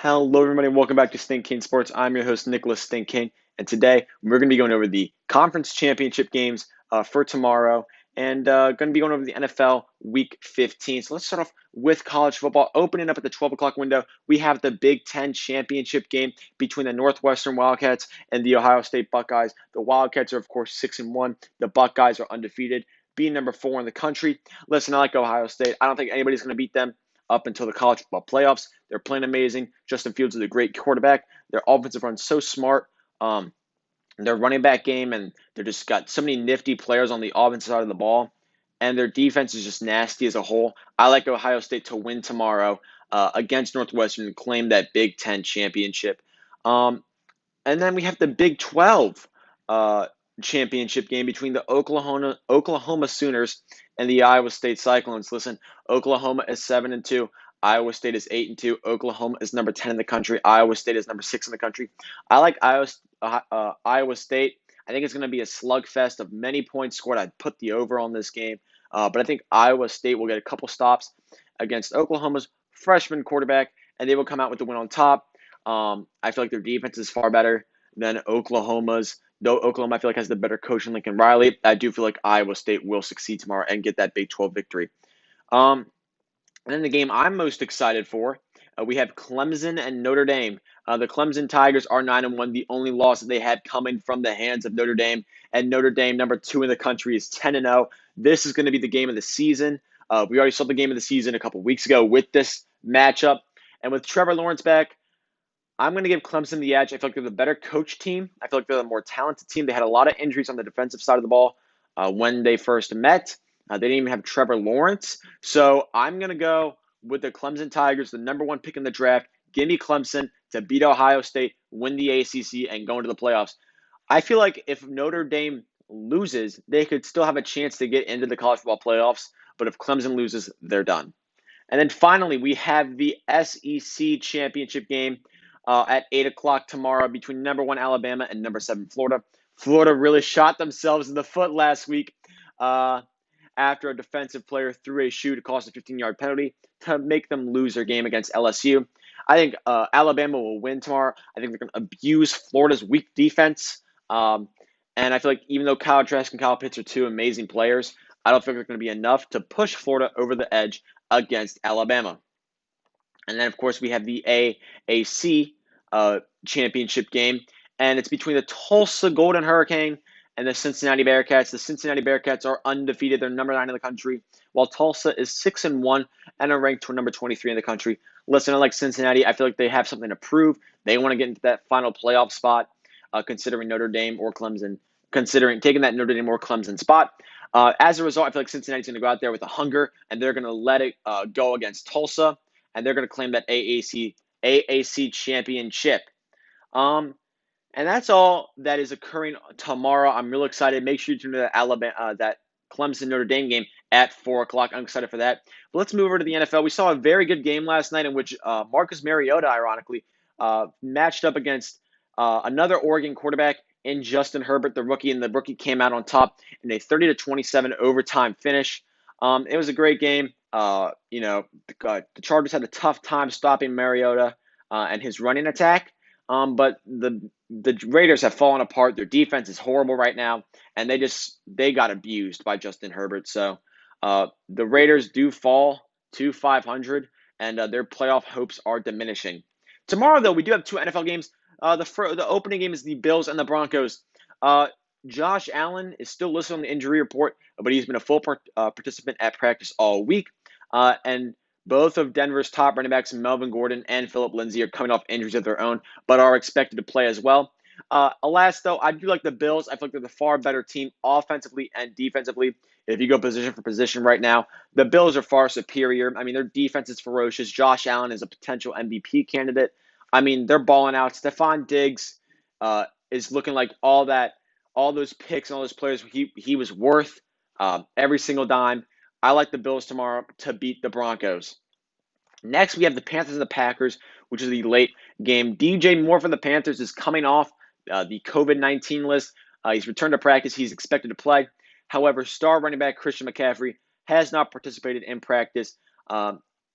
Hello, everybody, and welcome back to Stink King Sports. I'm your host, Nicholas Stink King, and today we're going to be going over the conference championship games for tomorrow and going to be going over the NFL Week 15. So let's start off with college football. Opening up at the 12 o'clock window, we have the Big Ten championship game between the Northwestern Wildcats and the Ohio State Buckeyes. The Wildcats are, of course, 6-1. The Buckeyes are undefeated, being number 4 in the country. Listen, I like Ohio State. I don't think anybody's going to beat them up until the college football playoffs. They're playing amazing. Justin Fields is a great quarterback. Their offensive run's so smart. Their running back game, and they're just got so many nifty players on the offensive side of the ball. And their defense is just nasty as a whole. I like Ohio State to win tomorrow against Northwestern and claim that Big Ten championship. And then we have the Big 12 championship game between the Oklahoma Sooners and the Iowa State Cyclones. Listen, Oklahoma is 7-2. Iowa State is 8-2. Oklahoma is number 10 in the country. Iowa State is number 6 in the country. I like Iowa State. I think it's going to be a slugfest of many points scored. I'd put the over on this game. But I think Iowa State will get a couple stops against Oklahoma's freshman quarterback, and they will come out with the win on top. I feel like their defense is far better than Oklahoma's. Though Oklahoma, I feel like, has the better coach in Lincoln Riley, I do feel like Iowa State will succeed tomorrow and get that Big 12 victory. And then the game I'm most excited for, we have Clemson and Notre Dame. The Clemson Tigers are 9-1. The only loss that they had coming from the hands of Notre Dame. And Notre Dame, number 2 in the country, is 10-0. This is going to be the game of the season. We already saw the game of the season a couple weeks ago with this matchup. And with Trevor Lawrence back, I'm going to give Clemson the edge. I feel like they're the better coach team. I feel like they're the more talented team. They had a lot of injuries on the defensive side of the ball when they first met. They didn't even have Trevor Lawrence. So I'm going to go with the Clemson Tigers, the number 1 pick in the draft. Give me Clemson to beat Ohio State, win the ACC, and go into the playoffs. I feel like if Notre Dame loses, they could still have a chance to get into the college football playoffs. But if Clemson loses, they're done. And then finally, we have the SEC championship game at 8 o'clock tomorrow between number 1 Alabama and number 7 Florida. Florida really shot themselves in the foot last week after a defensive player threw a shoe to cost a 15-yard penalty to make them lose their game against LSU. I think Alabama will win tomorrow. I think they're going to abuse Florida's weak defense. And I feel like even though Kyle Trask and Kyle Pitts are 2 amazing players, I don't think they're going to be enough to push Florida over the edge against Alabama. And then, of course, we have the AAC championship game, and it's between the Tulsa Golden Hurricane and the Cincinnati Bearcats. The Cincinnati Bearcats are undefeated. They're number 9 in the country, while Tulsa is 6-1 and are ranked to number 23 in the country. Listen, I like Cincinnati. I feel like they have something to prove. They want to get into that final playoff spot, considering Notre Dame or Clemson, considering taking that Notre Dame or Clemson spot. As a result, I feel like Cincinnati's going to go out there with a hunger, and they're going to let it go against Tulsa, and they're going to claim that AAC championship. And that's all that is occurring tomorrow. I'm real excited. Make sure you tune to that Clemson Notre Dame game at 4 o'clock. I'm excited for that. But let's move over to the NFL. We saw a very good game last night in which Marcus Mariota, ironically, matched up against another Oregon quarterback in Justin Herbert, the rookie, and the rookie came out on top in a 30-27 overtime finish. It was a great game. The Chargers had a tough time stopping Mariota and his running attack. But the Raiders have fallen apart. Their defense is horrible right now, and they got abused by Justin Herbert. So the Raiders do fall to 500, and their playoff hopes are diminishing. Tomorrow, though, we do have 2 NFL games. The opening game is the Bills and the Broncos. Josh Allen is still listed on the injury report, but he's been a full participant at practice all week. And both of Denver's top running backs, Melvin Gordon and Phillip Lindsay, are coming off injuries of their own, but are expected to play as well. Alas, though, I do like the Bills. I feel like they're the far better team offensively and defensively. If you go position for position right now, the Bills are far superior. I mean, their defense is ferocious. Josh Allen is a potential MVP candidate. I mean, they're balling out. Stephon Diggs is looking like all those picks and all those players he was worth every single dime. I like the Bills tomorrow to beat the Broncos. Next, we have the Panthers and the Packers, which is the late game. DJ Moore for the Panthers is coming off the COVID-19 list. He's returned to practice. He's expected to play. However, star running back Christian McCaffrey has not participated in practice.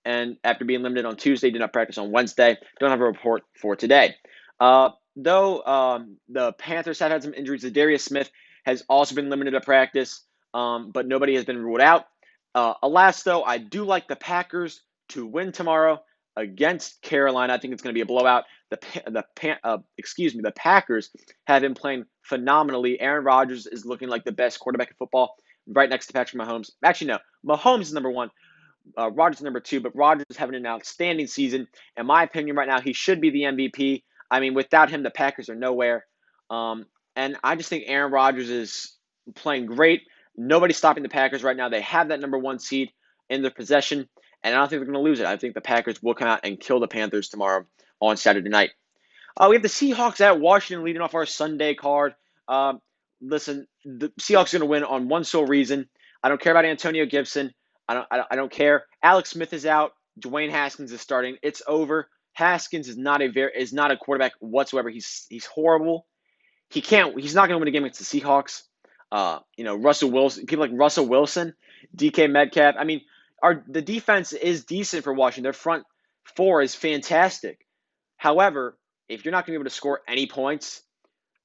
and after being limited on Tuesday, did not practice on Wednesday. Don't have a report for today. Though the Panthers have had some injuries, Darius Smith has also been limited to practice, but nobody has been ruled out. Alas, though, I do like the Packers to win tomorrow against Carolina. I think it's going to be a blowout. The Packers have been playing phenomenally. Aaron Rodgers is looking like the best quarterback in football, right next to Patrick Mahomes. Actually, no, Mahomes is number one. Rodgers is number two, but Rodgers is having an outstanding season. In my opinion, right now, he should be the MVP. I mean, without him, the Packers are nowhere. And I just think Aaron Rodgers is playing great. Nobody's stopping the Packers right now. They have that number one seed in their possession, and I don't think they're going to lose it. I think the Packers will come out and kill the Panthers tomorrow on Saturday night. We have the Seahawks at Washington leading off our Sunday card. Listen, the Seahawks are going to win on one sole reason. I don't care about Antonio Gibson. I don't care. Alex Smith is out. Dwayne Haskins is starting. It's over. Haskins is not a quarterback whatsoever. He's horrible. He's not going to win a game against the Seahawks. Russell Wilson, people like Russell Wilson, DK Metcalf. I mean, the defense is decent for Washington. Their front four is fantastic. However, if you're not going to be able to score any points,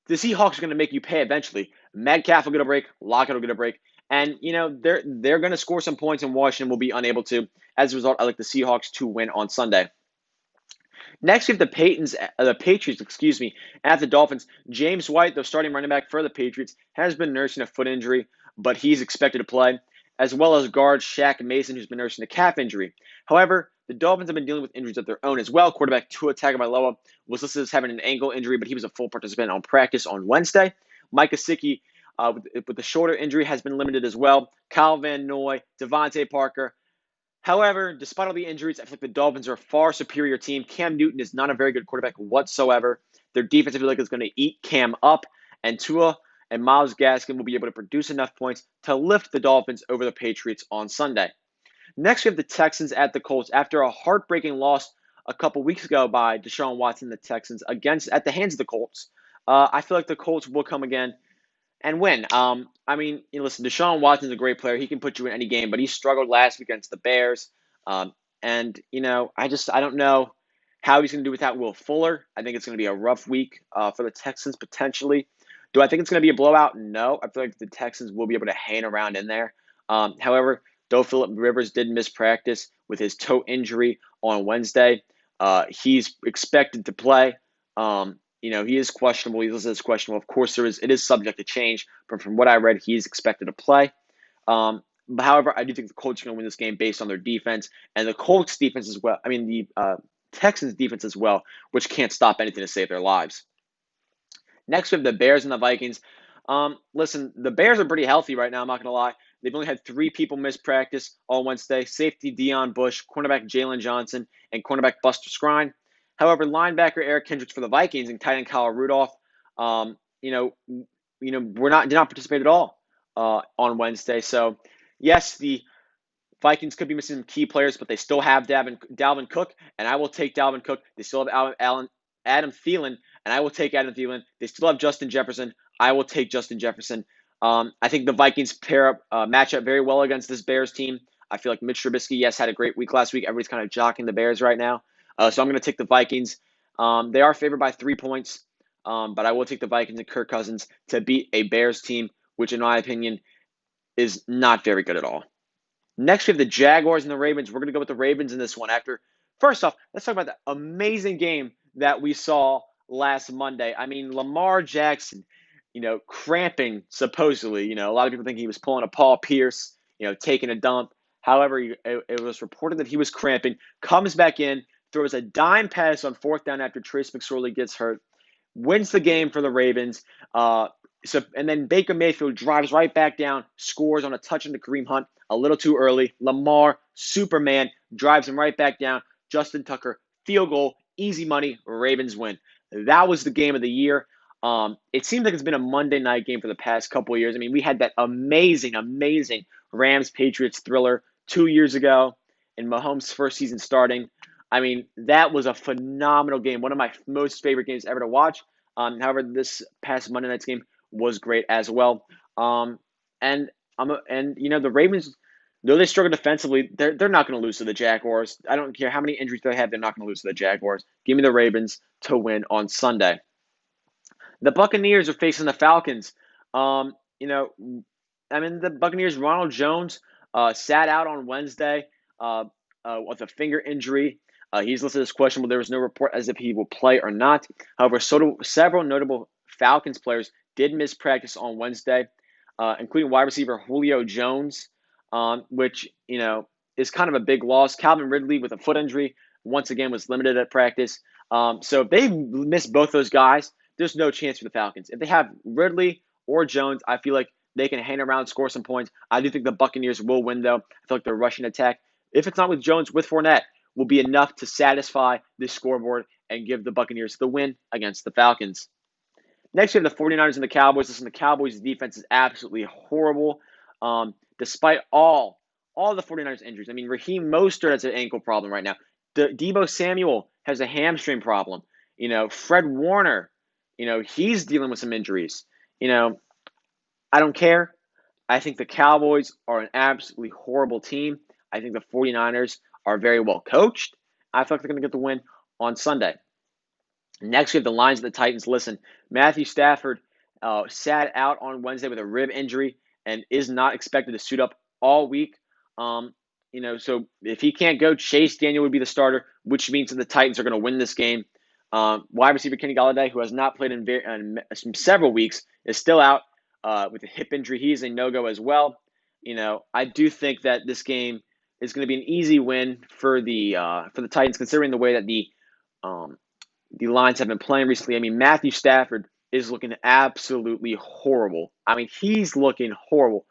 the Seahawks are going to make you pay eventually. Metcalf will get a break. Lockett will get a break. And, they're going to score some points, and Washington will be unable to. As a result, I like the Seahawks to win on Sunday. Next, we have the Patriots, at the Dolphins. James White, the starting running back for the Patriots, has been nursing a foot injury, but he's expected to play, as well as guard Shaq Mason, who's been nursing a calf injury. However, the Dolphins have been dealing with injuries of their own as well. Quarterback Tua Tagovailoa was listed as having an ankle injury, but he was a full participant on practice on Wednesday. Mike Gesicki, with the shoulder injury, has been limited as well. Kyle Van Noy, Devontae Parker. However, despite all the injuries, I think the Dolphins are a far superior team. Cam Newton is not a very good quarterback whatsoever. Their defense, I feel like, is going to eat Cam up, and Tua and Myles Gaskin will be able to produce enough points to lift the Dolphins over the Patriots on Sunday. Next, we have the Texans at the Colts. After a heartbreaking loss a couple weeks ago by Deshaun Watson, the Texans, at the hands of the Colts, I feel like the Colts will come again and win. Listen, Deshaun Watson's a great player. He can put you in any game, but he struggled last week against the Bears. I don't know how he's going to do without Will Fuller. I think it's going to be a rough week for the Texans potentially. Do I think it's going to be a blowout? No. I feel like the Texans will be able to hang around in there. However, though Phillip Rivers did miss practice with his toe injury on Wednesday, he's expected to play. He is questionable. He's listed as questionable. Of course, it is subject to change, but from what I read, he is expected to play. However, I do think the Colts are going to win this game based on their defense, and the Colts defense as well. The Texans defense as well, which can't stop anything to save their lives. Next, we have the Bears and the Vikings. Listen, the Bears are pretty healthy right now, I'm not going to lie. They've only had 3 people miss practice on Wednesday: safety Dion Bush, cornerback Jalen Johnson, and cornerback Buster Skrine. However, linebacker Eric Kendricks for the Vikings and tight end Kyle Rudolph, did not participate at all on Wednesday. So, yes, the Vikings could be missing some key players, but they still have Dalvin Cook, and I will take Dalvin Cook. They still have Adam Thielen, and I will take Adam Thielen. They still have Justin Jefferson. I will take Justin Jefferson. I think the Vikings match up very well against this Bears team. I feel like Mitch Trubisky, yes, had a great week last week. Everybody's kind of jockeying the Bears right now. So I'm going to take the Vikings. They are favored by 3 points, but I will take the Vikings and Kirk Cousins to beat a Bears team, which in my opinion is not very good at all. Next, we have the Jaguars and the Ravens. We're going to go with the Ravens in this one. First off, let's talk about the amazing game that we saw last Monday. Lamar Jackson, cramping supposedly. A lot of people think he was pulling a Paul Pierce, taking a dump. However, it was reported that he was cramping, comes back in, throws a dime pass on 4th down after Trace McSorley gets hurt, wins the game for the Ravens. And then Baker Mayfield drives right back down, scores on a touch into Kareem Hunt a little too early. Lamar, Superman, drives him right back down. Justin Tucker, field goal, easy money, Ravens win. That was the game of the year. It seems like it's been a Monday night game for the past couple of years. We had that amazing Rams-Patriots thriller 2 years ago in Mahomes' first season starting. That was a phenomenal game, one of my most favorite games ever to watch. However, this past Monday night's game was great as well. The Though they struggle defensively, they're not going to lose to the Jaguars. I don't care how many injuries they have, they're not going to lose to the Jaguars. Give me the Ravens to win on Sunday. The Buccaneers are facing the Falcons. You know, I mean, the Buccaneers, Ronald Jones sat out on Wednesday with a finger injury. He's listed as questionable. There was no report as if he will play or not. However, several notable Falcons players did miss practice on Wednesday, including wide receiver Julio Jones, which, is kind of a big loss. Calvin Ridley with a foot injury, once again, was limited at practice. So if they miss both those guys, there's no chance for the Falcons. If they have Ridley or Jones, I feel like they can hang around, score some points. I do think the Buccaneers will win, though. I feel like their rushing attack, if it's not with Jones, with Fournette, will be enough to satisfy the scoreboard and give the Buccaneers the win against the Falcons. Next, we have the 49ers and the Cowboys. Listen, the Cowboys' defense is absolutely horrible. Despite all the 49ers injuries. I mean, Raheem Mostert has an ankle problem right now. Deebo Samuel has a hamstring problem. Fred Warner, he's dealing with some injuries. I don't care. I think the Cowboys are an absolutely horrible team. I think the 49ers are very well coached. I feel like they're going to get the win on Sunday. Next, we have the Lions and the Titans. Listen, Matthew Stafford sat out on Wednesday with a rib injury and is not expected to suit up all week. So if he can't go, Chase Daniel would be the starter, which means that the Titans are going to win this game. Wide receiver Kenny Golladay, who has not played in several weeks, is still out with a hip injury. He is a no-go as well. I do think that this game is going to be an easy win for the Titans, considering the way that the Lions have been playing recently. I mean, Matthew Stafford is looking absolutely horrible. I mean, he's looking horrible.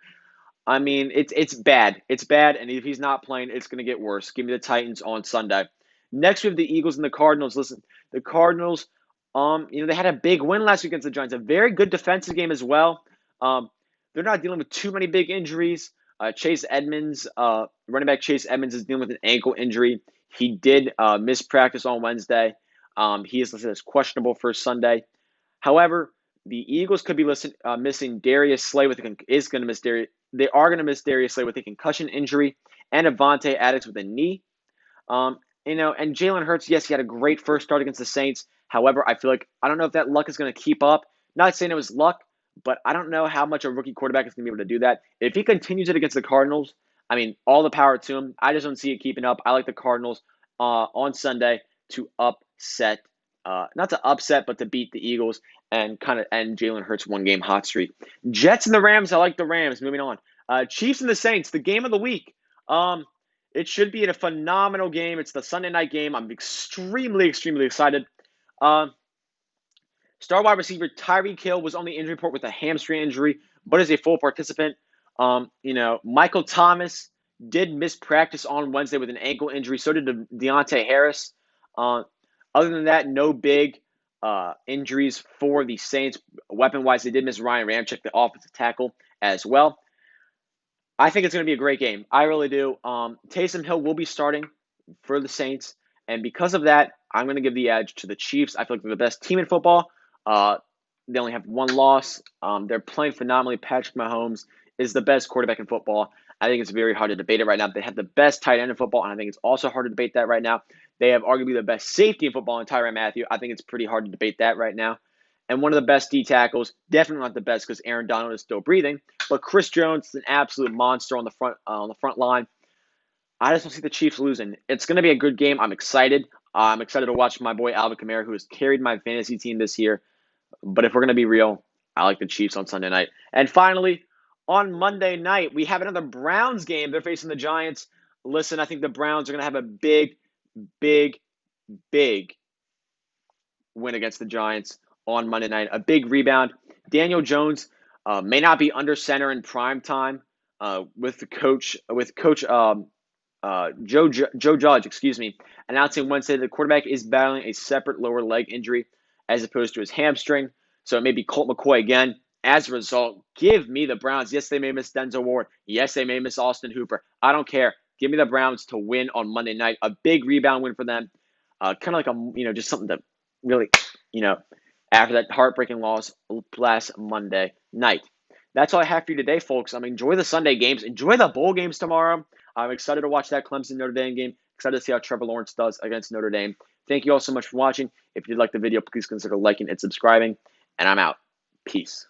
I mean, it's bad. It's bad, and if he's not playing, it's going to get worse. Give me the Titans on Sunday. Next, we have the Eagles and the Cardinals. Listen, the Cardinals, they had a big win last week against the Giants. A very good defensive game as well. They're not dealing with too many big injuries. Chase Edmonds, running back Chase Edmonds, is dealing with an ankle injury. He did miss practice on Wednesday. He is listed as questionable for Sunday. However, the Eagles could be missing Darius Slay They are going to miss Darius Slay with a concussion injury, and Avonte Adams with a knee. And Jalen Hurts, yes, he had a great first start against the Saints. However, I don't know if that luck is going to keep up. Not saying it was luck, but I don't know how much a rookie quarterback is going to be able to do that. If he continues it against the Cardinals, I mean, all the power to him. I just don't see it keeping up. I like the Cardinals on Sunday to upset, not to upset, but to beat the Eagles and kind of end Jalen Hurts' one-game hot streak. Jets and the Rams, I like the Rams. Moving on. Chiefs and the Saints, the game of the week. It should be a phenomenal game. It's the Sunday night game. I'm extremely, extremely excited. Star wide receiver Tyreek Hill was on the injury report with a hamstring injury, but is a full participant. Michael Thomas did miss practice on Wednesday with an ankle injury. So did Deontay Harris. Other than that, no big injuries for the Saints. Weapon-wise, they did miss Ryan Ramczyk, the offensive tackle, as well. I think it's going to be a great game. I really do. Taysom Hill will be starting for the Saints, and because of that, I'm going to give the edge to the Chiefs. I feel like they're the best team in football. They only have one loss. They're playing phenomenally. Patrick Mahomes is the best quarterback in football. I think it's very hard to debate it right now. They have the best tight end in football, and I think it's also hard to debate that right now. They have arguably the best safety in football in Tyrann Mathieu. I think it's pretty hard to debate that right now. And one of the best D tackles, definitely not the best because Aaron Donald is still breathing, but Chris Jones is an absolute monster on the front line. I just don't see the Chiefs losing. It's going to be a good game. I'm excited. I'm excited to watch my boy Alvin Kamara, who has carried my fantasy team this year. But if we're going to be real, I like the Chiefs on Sunday night. And finally, on Monday night, we have another Browns game. They're facing the Giants. Listen, I think the Browns are going to have a big, big, big win against the Giants on Monday night. A big rebound. Daniel Jones may not be under center in prime time with Coach Joe Judge, announcing Wednesday the quarterback is battling a separate lower leg injury as opposed to his hamstring. So it may be Colt McCoy again. As a result, give me the Browns. Yes, they may miss Denzel Ward. Yes, they may miss Austin Hooper. I don't care. Give me the Browns to win on Monday night. A big rebound win for them. Kind of like just something to really, after that heartbreaking loss last Monday night. that's all I have for you today, folks. Enjoy the Sunday games. Enjoy the bowl games tomorrow. I'm excited to watch that Clemson Notre Dame game. Excited to see how Trevor Lawrence does against Notre Dame. Thank you all so much for watching. If you did like the video, please consider liking and subscribing. And I'm out. Peace.